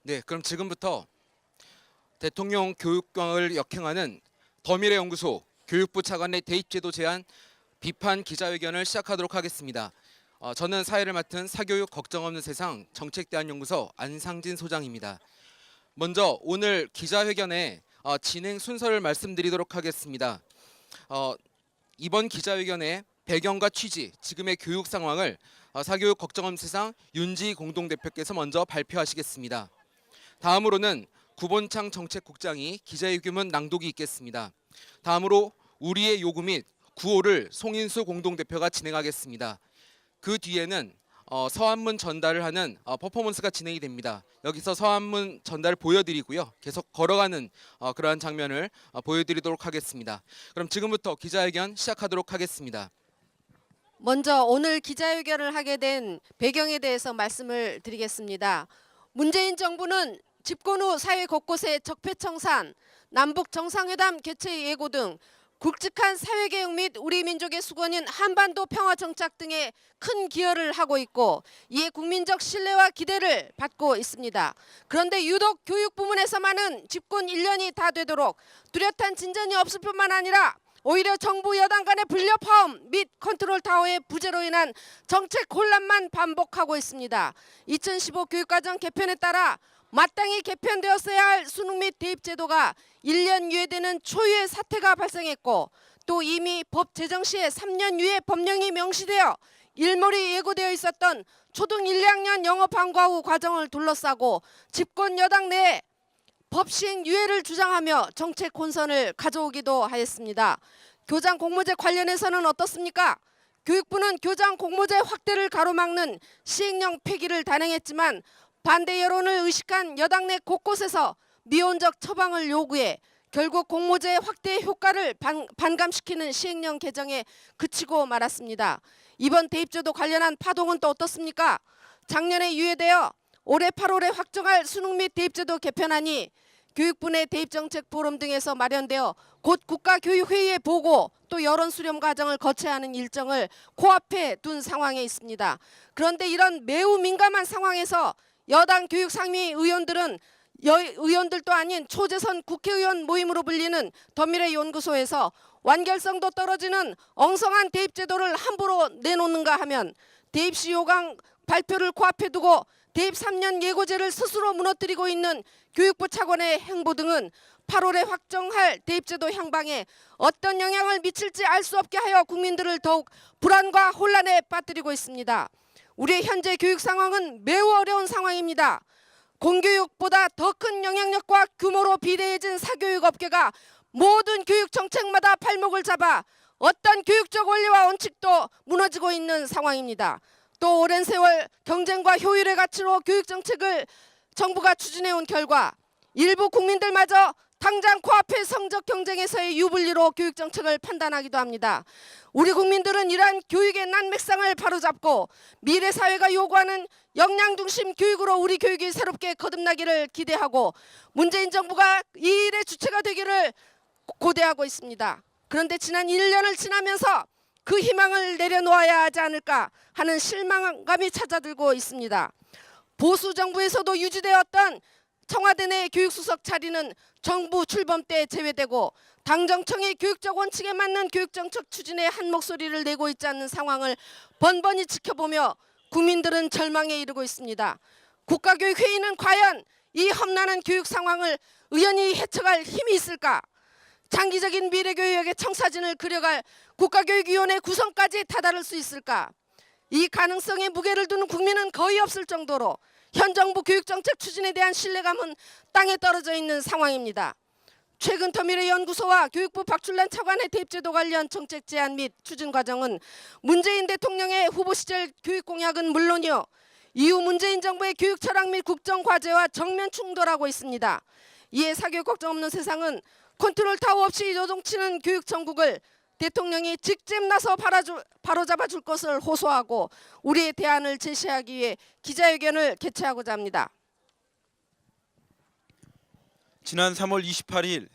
네, 그럼 지금부터 대통령 교육광을 역행하는 더미래연구소 교육부 차관의 대입제도 제안 비판 기자회견을 시작하도록 하겠습니다. 저는 사회를 맡은 사교육 걱정 없는 세상 정책대안연구소 안상진 소장입니다. 먼저 오늘 기자회견의 진행 순서를 말씀드리도록 하겠습니다. 이번 기자회견의 배경과 취지, 지금의 교육 상황을 사교육 걱정 없는 세상 윤지 공동대표께서 먼저 발표하시겠습니다. 다음으로는 구본창 정책국장이 기자회견 낭독이 있겠습니다. 다음으로 우리의 요구 및 구호를 송인수 공동대표가 진행하겠습니다. 그 뒤에는 서한문 전달을 하는 퍼포먼스가 진행이 됩니다. 여기서 서한문 전달을 보여드리고요. 계속 걸어가는 그러한 장면을 보여드리도록 하겠습니다. 그럼 지금부터 기자회견 시작하도록 하겠습니다. 먼저 오늘 기자회견을 하게 된 배경에 대해서 말씀을 드리겠습니다. 문재인 정부는 집권 후 사회 곳곳에 적폐청산, 남북 정상회담 개최 예고 등 굵직한 사회개혁 및 우리 민족의 수건인 한반도 평화 정착 등에 큰 기여를 하고 있고 이에 국민적 신뢰와 기대를 받고 있습니다. 그런데 유독 교육 부문에서만은 집권 1년이 다 되도록 뚜렷한 진전이 없을 뿐만 아니라 오히려 정부 여당 간의 불협화음 및 컨트롤 타워의 부재로 인한 정책 혼란만 반복하고 있습니다. 2015 교육과정 개편에 따라 마땅히 개편되었어야 할 수능 및 대입 제도가 1년 유예되는 초유의 사태가 발생했고 또 이미 법 제정 시에 3년 유예 법령이 명시되어 일몰이 예고되어 있었던 초등 1, 2학년 영어 방과 후 과정을 둘러싸고 집권 여당 내에 법 시행 유예를 주장하며 정책 혼선을 가져오기도 하였습니다. 교장 공모제 관련해서는 어떻습니까? 교육부는 교장 공모제 확대를 가로막는 시행령 폐기를 단행했지만 반대 여론을 의식한 여당 내 곳곳에서 미온적 처방을 요구해 결국 공모제 확대 효과를 반감시키는 시행령 개정에 그치고 말았습니다. 이번 대입제도 관련한 파동은 또 어떻습니까? 작년에 유예되어 올해 8월에 확정할 수능 및 대입제도 개편안이 교육부 내 대입정책 포럼 등에서 마련되어 곧 국가교육회의에 보고 또 여론 수렴 과정을 거쳐야 하는 일정을 코앞에 둔 상황에 있습니다. 그런데 이런 매우 민감한 상황에서 여당 교육상위 의원들은 의원들도 아닌 초재선 국회의원 모임으로 불리는 더미래연구소에서 완결성도 떨어지는 엉성한 대입제도를 함부로 내놓는가 하면 대입시 요강 발표를 코앞에 두고 대입 3년 예고제를 스스로 무너뜨리고 있는 교육부 차관의 행보 등은 8월에 확정할 대입제도 향방에 어떤 영향을 미칠지 알 수 없게 하여 국민들을 더욱 불안과 혼란에 빠뜨리고 있습니다. 우리의 현재 교육 상황은 매우 어려운 상황입니다. 공교육보다 더 큰 영향력과 규모로 비대해진 사교육 업계가 모든 교육 정책마다 발목을 잡아 어떤 교육적 원리와 원칙도 무너지고 있는 상황입니다. 또 오랜 세월 경쟁과 효율의 가치로 교육 정책을 정부가 추진해온 결과 일부 국민들마저 당장 코앞의 성적 경쟁에서의 유불리로 교육 정책을 판단하기도 합니다. 우리 국민들은 이러한 교육의 난맥상을 바로잡고 미래 사회가 요구하는 역량 중심 교육으로 우리 교육이 새롭게 거듭나기를 기대하고 문재인 정부가 이 일의 주체가 되기를 고대하고 있습니다. 그런데 지난 1년을 지나면서 그 희망을 내려놓아야 하지 않을까 하는 실망감이 찾아들고 있습니다. 보수 정부에서도 유지되었던 청와대 내 교육수석 자리는 정부 출범 때 제외되고 당정청의 교육적 원칙에 맞는 교육정책 추진에 한 목소리를 내고 있지 않는 상황을 번번이 지켜보며 국민들은 절망에 이르고 있습니다. 국가교육회의는 과연 이 험난한 교육 상황을 의연히 헤쳐갈 힘이 있을까? 장기적인 미래교육의 청사진을 그려갈 국가교육위원회 구성까지 다다를 수 있을까? 이 가능성에 무게를 두는 국민은 거의 없을 정도로 현 정부 교육정책 추진에 대한 신뢰감은 땅에 떨어져 있는 상황입니다. 최근 더미래연구소와 교육부 박출란 차관의 대입제도 관련 정책 제안 및 추진 과정은 문재인 대통령의 후보 시절 교육 공약은 물론이요. 이후 문재인 정부의 교육 철학 및 국정 과제와 정면 충돌하고 있습니다. 이에 사교육 걱정 없는 세상은 컨트롤 타워 없이 요동치는 교육 정국을 대통령이 직접 나서 바로잡아 줄 것을 호소하고 우리의 대안을 제시하기 위해 기자회견을 개최하고자 합니다. 지난 3월 28일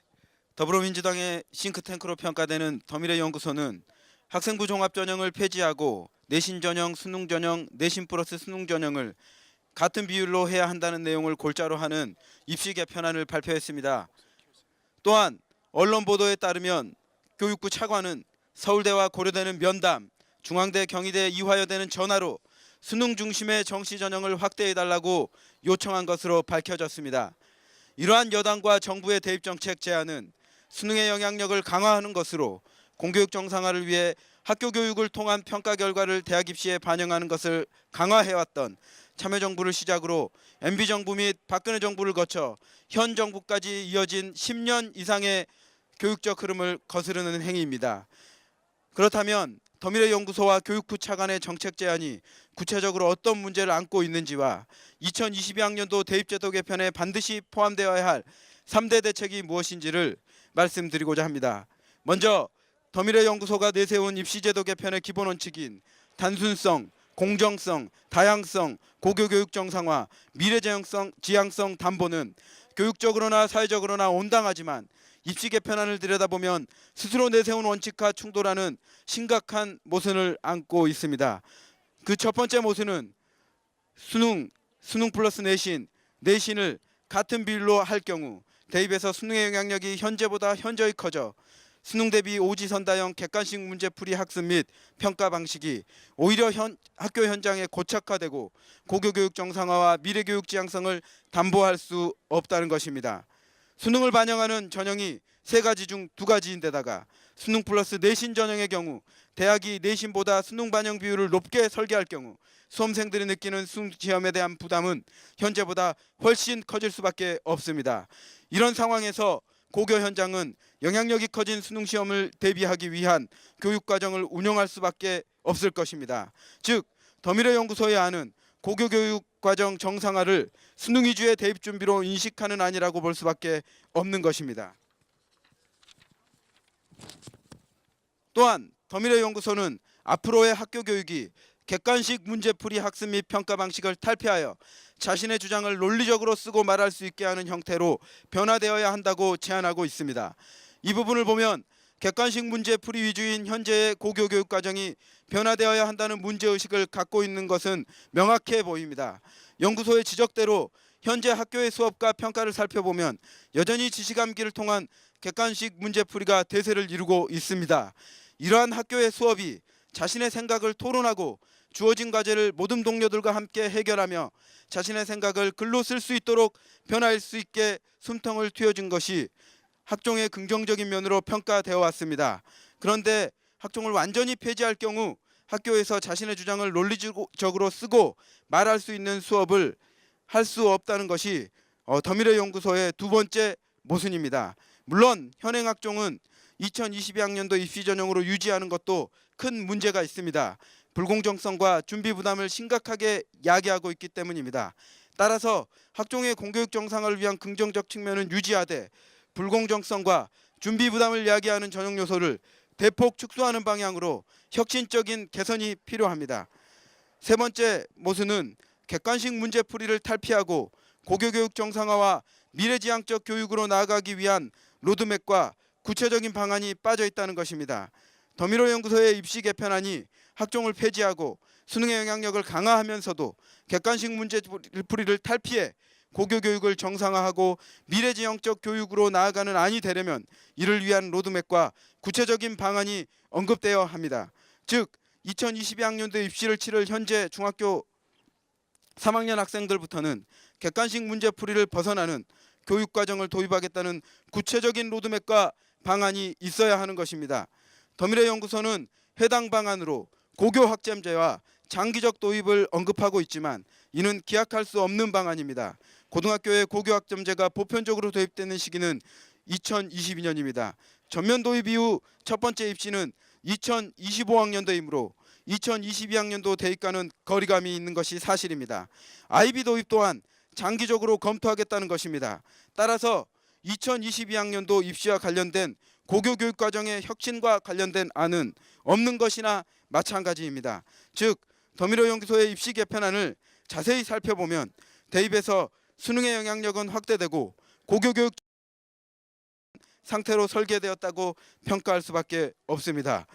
더불어민주당의 싱크탱크로 평가되는 더미래연구소는 학생부 종합전형을 폐지하고 내신 전형, 수능 전형, 내신 플러스 수능 전형을 같은 비율로 해야 한다는 내용을 골자로 하는 입시 개편안을 발표했습니다. 또한 언론 보도에 따르면 교육부 차관은 서울대와 고려대는 면담, 중앙대, 경희대, 이화여대는 전화로 수능 중심의 정시 전형을 확대해달라고 요청한 것으로 밝혀졌습니다. 이러한 여당과 정부의 대입 정책 제안은 수능의 영향력을 강화하는 것으로 공교육 정상화를 위해 학교 교육을 통한 평가 결과를 대학 입시에 반영하는 것을 강화해왔던 참여정부를 시작으로 MB정부 및 박근혜 정부를 거쳐 현 정부까지 이어진 10년 이상의 교육적 흐름을 거스르는 행위입니다. 그렇다면 더미래연구소와 교육부 차관의 정책 제안이 구체적으로 어떤 문제를 안고 있는지와 2022학년도 대입제도 개편에 반드시 포함되어야 할 3대 대책이 무엇인지를 말씀드리고자 합니다. 먼저 더미래연구소가 내세운 입시제도 개편의 기본 원칙인 단순성, 공정성, 다양성, 고교교육 정상화, 미래지향성 담보는 교육적으로나 사회적으로나 온당하지만 입시 개편안을 들여다보면 스스로 내세운 원칙과 충돌하는 심각한 모순을 안고 있습니다. 그 첫 번째 모순은 수능 플러스 내신을 같은 비율로 할 경우 대입에서 수능의 영향력이 현재보다 현저히 커져 수능 대비 오지선다형 객관식 문제풀이 학습 및 평가 방식이 오히려 학교 현장에 고착화되고 고교교육 정상화와 미래교육 지향성을 담보할 수 없다는 것입니다. 수능을 반영하는 전형이 3가지 중 2가지인데다가 수능 플러스 내신 전형의 경우 대학이 내신보다 수능 반영 비율을 높게 설계할 경우 수험생들이 느끼는 수능 시험에 대한 부담은 현재보다 훨씬 커질 수밖에 없습니다. 이런 상황에서 고교 현장은 영향력이 커진 수능 시험을 대비하기 위한 교육 과정을 운영할 수밖에 없을 것입니다. 즉 더미래연구소의 안은 고교 교육 과정 정상화를 수능 위주의 대입 준비로 인식하는 안이라고 볼 수밖에 없는 것입니다. 또한 더미래연구소는 앞으로의 학교 교육이 객관식 문제풀이 학습 및 평가 방식을 탈피하여 자신의 주장을 논리적으로 쓰고 말할 수 있게 하는 형태로 변화되어야 한다고 제안하고 있습니다. 이 부분을 보면 객관식 문제풀이 위주인 현재의 고교 교육 과정이 변화되어야 한다는 문제의식을 갖고 있는 것은 명확해 보입니다. 연구소의 지적대로 현재 학교의 수업과 평가를 살펴보면 여전히 지시감기를 통한 객관식 문제풀이가 대세를 이루고 있습니다. 이러한 학교의 수업이 자신의 생각을 토론하고 주어진 과제를 모든 동료들과 함께 해결하며 자신의 생각을 글로 쓸 수 있도록 변화할 수 있게 숨통을 틔워준 것이 학종의 긍정적인 면으로 평가되어 왔습니다. 그런데 학종을 완전히 폐지할 경우 학교에서 자신의 주장을 논리적으로 쓰고 말할 수 있는 수업을 할 수 없다는 것이 더미래연구소의 두 번째 모순입니다. 물론 현행 학종은 2022학년도 입시 전형으로 유지하는 것도 큰 문제가 있습니다. 불공정성과 준비 부담을 심각하게 야기하고 있기 때문입니다. 따라서 학종의 공교육 정상화를 위한 긍정적 측면은 유지하되 불공정성과 준비 부담을 야기하는 전형 요소를 대폭 축소하는 방향으로 혁신적인 개선이 필요합니다. 세 번째 모순은 객관식 문제풀이를 탈피하고 고교교육 정상화와 미래지향적 교육으로 나아가기 위한 로드맵과 구체적인 방안이 빠져 있다는 것입니다. 더미래연구소의 입시 개편안이 학종을 폐지하고 수능의 영향력을 강화하면서도 객관식 문제풀이를 탈피해 고교교육을 정상화하고 미래지향적 교육으로 나아가는 안이 되려면 이를 위한 로드맵과 구체적인 방안이 언급되어야 합니다. 즉 2022학년도 입시를 치를 현재 중학교 3학년 학생들부터는 객관식 문제풀이를 벗어나는 교육과정을 도입하겠다는 구체적인 로드맵과 방안이 있어야 하는 것입니다. 더미래연구소는 해당 방안으로 고교 학점제와 장기적 도입을 언급하고 있지만 이는 기약할 수 없는 방안입니다. 고등학교의 고교 학점제가 보편적으로 도입되는 시기는 2022년입니다. 전면 도입 이후 첫 번째 입시는 2025학년도이므로 2022학년도 대입과는 거리감이 있는 것이 사실입니다. IB 도입 또한 장기적으로 검토하겠다는 것입니다. 따라서 2022학년도 입시와 관련된 고교 교육 과정의 혁신과 관련된 안은 없는 것이나 마찬가지입니다. 즉 더미래연구소의 입시 개편안을 자세히 살펴보면 대입에서 수능의 영향력은 확대되고 고교 교육 상태로 설계되었다고 평가할 수밖에 없습니다.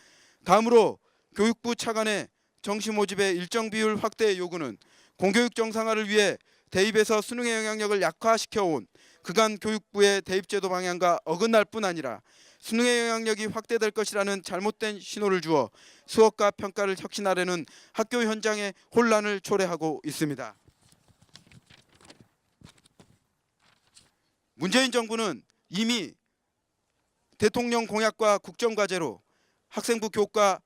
다음으로 교육부 차관의 정시 모집의 일정 비율 확대 요구는 공교육 정상화를 위해 대입에서 수능의 영향력을 약화시켜온 그간 교육부의 대입제도 방향과 어긋날 뿐 아니라 수능의 영향력이 확대될 것이라는 잘못된 신호를 주어 수업과 평가를 혁신하려는 학교 현장의 혼란을 초래하고 있습니다. 문재인 정부는 이미 대통령 공약과 국정과제로 학생부 교과,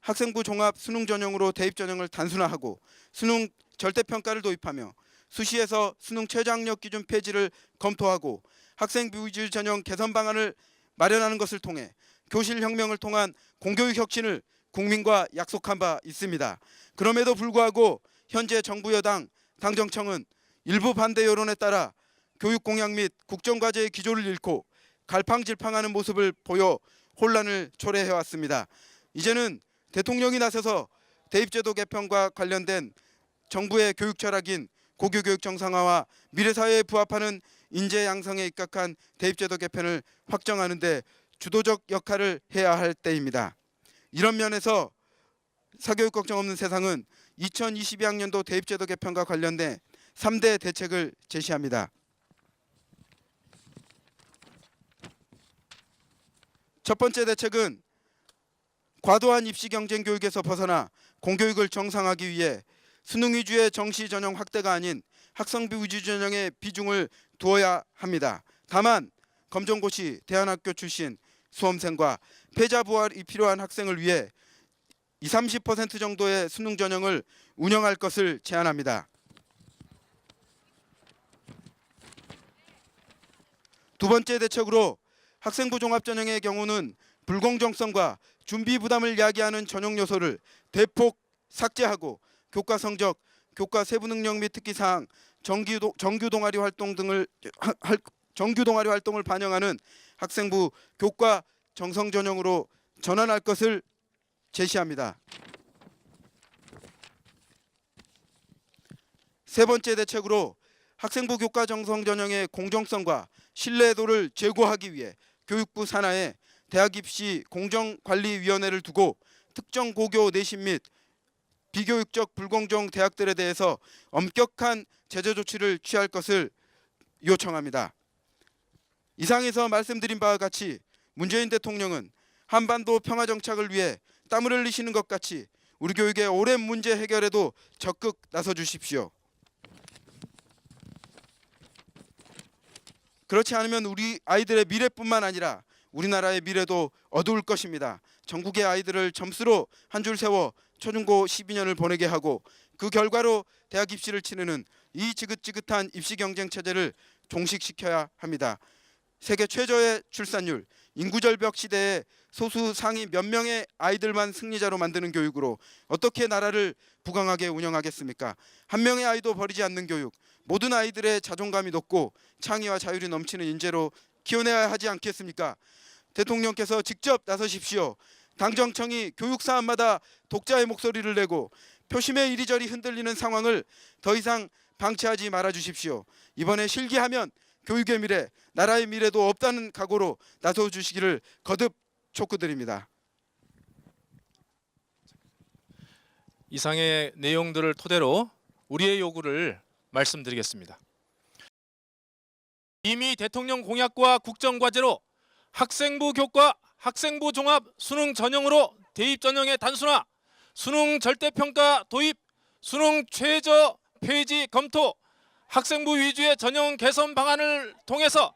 학생부 종합 수능 전형으로 대입 전형을 단순화하고 수능 절대평가를 도입하며 수시에서 수능 최저학력 기준 폐지를 검토하고 학생부 위주 전형 개선 방안을 마련하는 것을 통해 교실 혁명을 통한 공교육 혁신을 국민과 약속한 바 있습니다. 그럼에도 불구하고 현재 정부 여당 당정청은 일부 반대 여론에 따라 교육 공약 및 국정과제의 기조를 잃고 갈팡질팡하는 모습을 보여 혼란을 초래해왔습니다. 이제는 대통령이 나서서 대입제도 개편과 관련된 정부의 교육 철학인 고교교육 정상화와 미래사회에 부합하는 인재 양성에 입각한 대입제도 개편을 확정하는 데 주도적 역할을 해야 할 때입니다. 이런 면에서 사교육 걱정 없는 세상은 2022학년도 대입제도 개편과 관련된 3대 대책을 제시합니다. 첫 번째 대책은 과도한 입시 경쟁 교육에서 벗어나 공교육을 정상화하기 위해 수능 위주의 정시 전형 확대가 아닌 학생부 위주 전형의 비중을 두어야 합니다. 다만 검정고시 대안학교 출신 수험생과 패자 부활이 필요한 학생을 위해 20-30% 정도의 수능 전형을 운영할 것을 제안합니다. 두 번째 대책으로 학생부 종합 전형의 경우는 불공정성과 준비 부담을 야기하는 전형 요소를 대폭 삭제하고 교과 성적, 교과 세부 능력 및 특기 사항, 정규 동아리 활동 등을 정규 동아리 활동을 반영하는 학생부 교과 정성 전형으로 전환할 것을 제시합니다. 세 번째 대책으로 학생부 교과 정성 전형의 공정성과 신뢰도를 제고하기 위해 교육부 산하에 대학입시 공정관리위원회를 두고 특정 고교 내신 및 비교육적 불공정 대학들에 대해서 엄격한 제재 조치를 취할 것을 요청합니다. 이상에서 말씀드린 바와 같이 문재인 대통령은 한반도 평화 정착을 위해 땀을 흘리시는 것 같이 우리 교육의 오랜 문제 해결에도 적극 나서 주십시오. 그렇지 않으면 우리 아이들의 미래뿐만 아니라 우리나라의 미래도 어두울 것입니다. 전국의 아이들을 점수로 한 줄 세워 초중고 12년을 보내게 하고 그 결과로 대학 입시를 치르는 이 지긋지긋한 입시 경쟁 체제를 종식시켜야 합니다. 세계 최저의 출산율, 인구절벽 시대에 소수 상위 몇 명의 아이들만 승리자로 만드는 교육으로 어떻게 나라를 부강하게 운영하겠습니까? 한 명의 아이도 버리지 않는 교육, 모든 아이들의 자존감이 높고 창의와 자율이 넘치는 인재로 키워내야 하지 않겠습니까? 대통령께서 직접 나서십시오. 당정청이 교육 사안마다 독자의 목소리를 내고 표심에 이리저리 흔들리는 상황을 더 이상 방치하지 말아 주십시오. 이번에 실기하면 교육의 미래, 나라의 미래도 없다는 각오로 나서 주시기를 거듭 촉구드립니다. 이상의 내용들을 토대로 우리의 요구를 말씀드리겠습니다. 이미 대통령 공약과 국정과제로 학생부 교과, 학생부 종합 수능 전형으로 대입 전형의 단순화, 수능 절대평가 도입, 수능 최저 폐지 검토, 학생부 위주의 전형 개선 방안을 통해서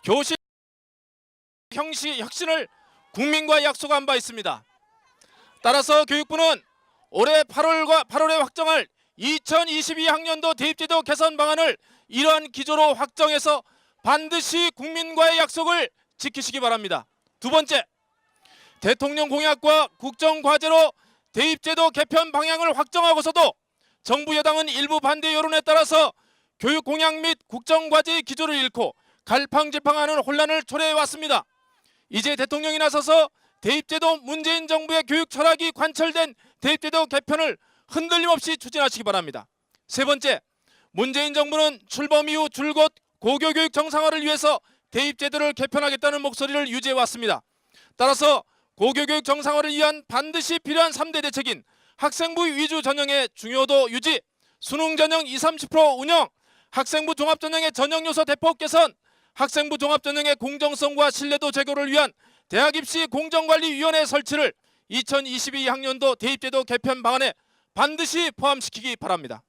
교실 혁신을 국민과 약속한 바 있습니다. 따라서 교육부는 올해 8월에 확정할 2022학년도 대입제도 개선 방안을 이러한 기조로 확정해서 반드시 국민과의 약속을 지키시기 바랍니다. 두 번째, 대통령 공약과 국정과제로 대입제도 개편 방향을 확정하고서도 정부 여당은 일부 반대 여론에 따라서 교육 공약 및 국정과제의 기조를 잃고 갈팡질팡하는 혼란을 초래해왔습니다. 이제 대통령이 나서서 대입제도 문재인 정부의 교육 철학이 관철된 대입제도 개편을 흔들림 없이 추진하시기 바랍니다. 세 번째, 문재인 정부는 출범 이후 줄곧 고교교육 정상화를 위해서 대입제도를 개편하겠다는 목소리를 유지해왔습니다. 따라서 고교교육 정상화를 위한 반드시 필요한 3대 대책인 학생부 위주 전형의 중요도 유지, 수능 전형 20, 30% 운영, 학생부 종합전형의 전형 요소 대폭 개선, 학생부 종합전형의 공정성과 신뢰도 제고를 위한 대학입시 공정관리위원회 설치를 2022학년도 대입제도 개편 방안에 반드시 포함시키기 바랍니다.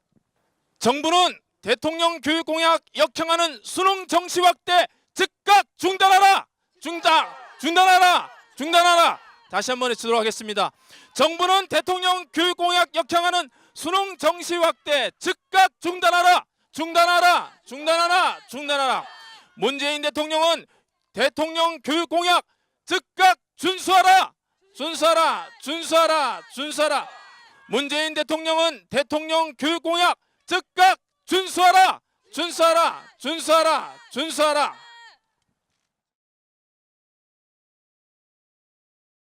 정부는 대통령 교육공약 역행하는 수능 정시 확대 즉각 중단하라! 중단하라! 다시 한번 외치도록 하겠습니다. 정부는 대통령 교육공약 역행하는 수능 정시 확대 즉각 중단하라! 문재인 대통령은 대통령 교육공약 즉각 준수하라! 문재인 대통령은 대통령 교육공약 즉각 준수하라!